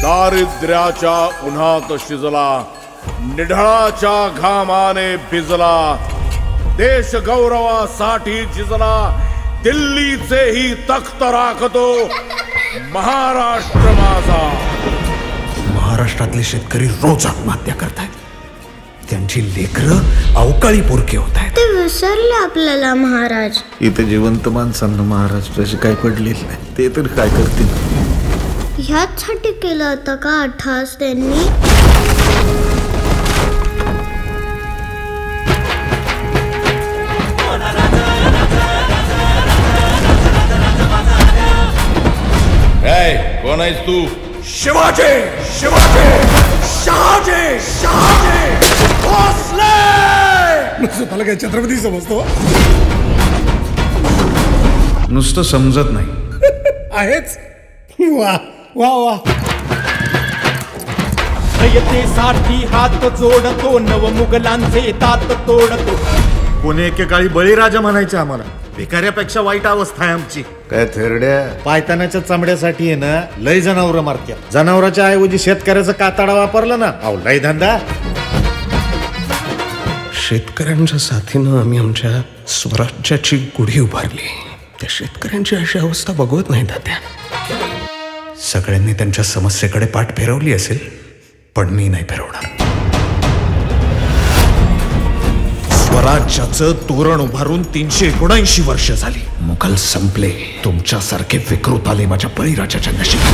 दारिद्र्याच्या उन्हात शिजला, निढळाच्या घामाने भिजला, देश गौरवासाठी झिजला, दिल्लीचेही तख्त राखतो महाराष्ट्र माझा. महाराष्ट्रातले शेतकरी रोज आत्महत्या करतायत. त्यांची लेकरं अवकाळी पोरके होत आहेत. ते विसरले आपल्याला महाराज. इथे जिवंत माणसांना महाराष्ट्राशी काय पडलेलं नाही, ते तर काय करतील. ह्याचसाठी केलं होतं का अट्टहास त्यांनी? कोण आहेस तू? शिवाजी, शिवाजी, शहाजी, शहाजी, भोसले. स्वतःला काय छत्रपती समजतो? नुसतं समजत नाही आहेच. वा वा वा. साठी हात जोडतो, नव मुघलांचे तात तोडतो. कोणी एकेकाळी बळीराजा म्हणायचे आम्हाला. भिकाऱ्यापेक्षा वाईट अवस्था आहे आमची. काय थेरड्या पायतानाच्या चमड्यासाठी आहे ना, लय जनावर मारत्या. जनावराच्या ऐवजी शेतकऱ्याचा कातडा वापरला ना, अहो लय धंदा. शेतकऱ्यांच्या साथीनं आम्ही आमच्या स्वराज्याची गुढी उभारली. त्या शेतकऱ्यांची अशी अवस्था बघवत नाही तात्या. सगळ्यांनी त्यांच्या समस्येकडे पाठ फिरवली असेल, पण मी नाही फिरवणार. स्वराज्याचं तोरण उभारून 379 वर्ष झाली. मुघल संपले. तुमच्यासारखे विकृत आले माझ्या बळीराजाच्या नशिबात.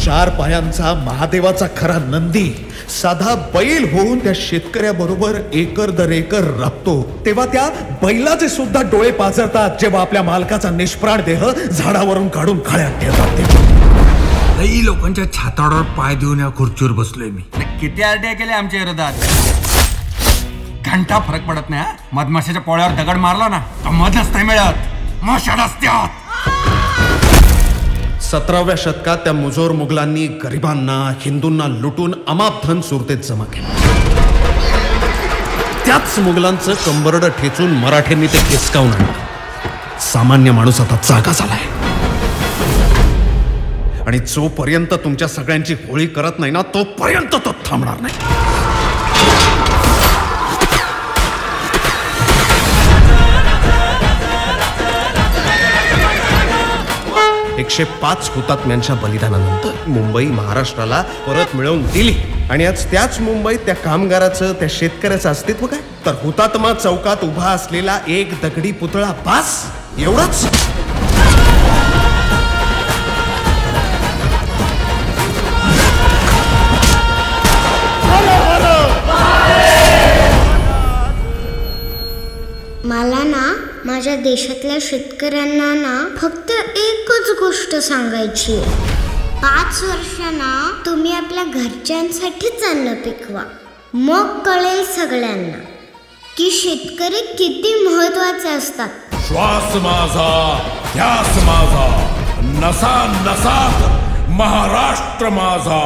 4 पायांचा महादेवाचा खरा नंदी साधा बैल होऊन त्या शेतकऱ्याबरोबर एकर दर एकर राबतो, तेव्हा त्या बैलाचे सुद्धा डोळे पाजरतात जेव्हा आपल्या मालकाचा निष्प्राण देह झाडावरून काढून खाळ्यात ठेवतात. लई लोकांच्या छातावर पाय देऊन या खुर्चीवर बसलोय मी. किती आरटीआय केले आमच्या विरोधात, घंटा फरक पडत नाही. मधमाशाच्या पोळ्यावर दगड मारला ना, मधच नाही मिळत, माशा रस्त्यात. 17व्या शतकात त्या मुजोर मुघलांनी गरिबांना, हिंदूंना लुटून अमाप धन सुरतेत जमा केलं. त्याच मुघलांचं कंबरड ठेचून मराठ्यांनी ते हिसकावून आणलं. सामान्य माणूस आता जागा झालाय. आणि जोपर्यंत तुमच्या सगळ्यांची होळी करत नाही ना, तोपर्यंत तो थांबणार नाही. 105 हुतात्म्यांच्या बलिदानानंतर मुंबई महाराष्ट्राला परत मिळवून दिली. आणि आज त्याच मुंबईत त्या कामगाराचं, त्या शेतकऱ्याचं अस्तित्व काय? तर हुतात्मा चौकात उभा असलेला एक दगडी पुतळा बास, एवढंच. मला ना माझ्या देशातल्या शेतकऱ्यांना ना फक्त एकच गोष्ट सांगायची आहे. 5 वर्षांना तुम्ही आपल्या घरच्यांसाठीच अन्न पिकवा. मग कळेल सगळ्यांना की शेतकरी किती महत्वाचे असतात. श्वास माझा, ध्यास माझा, नसा नसात महाराष्ट्र माझा.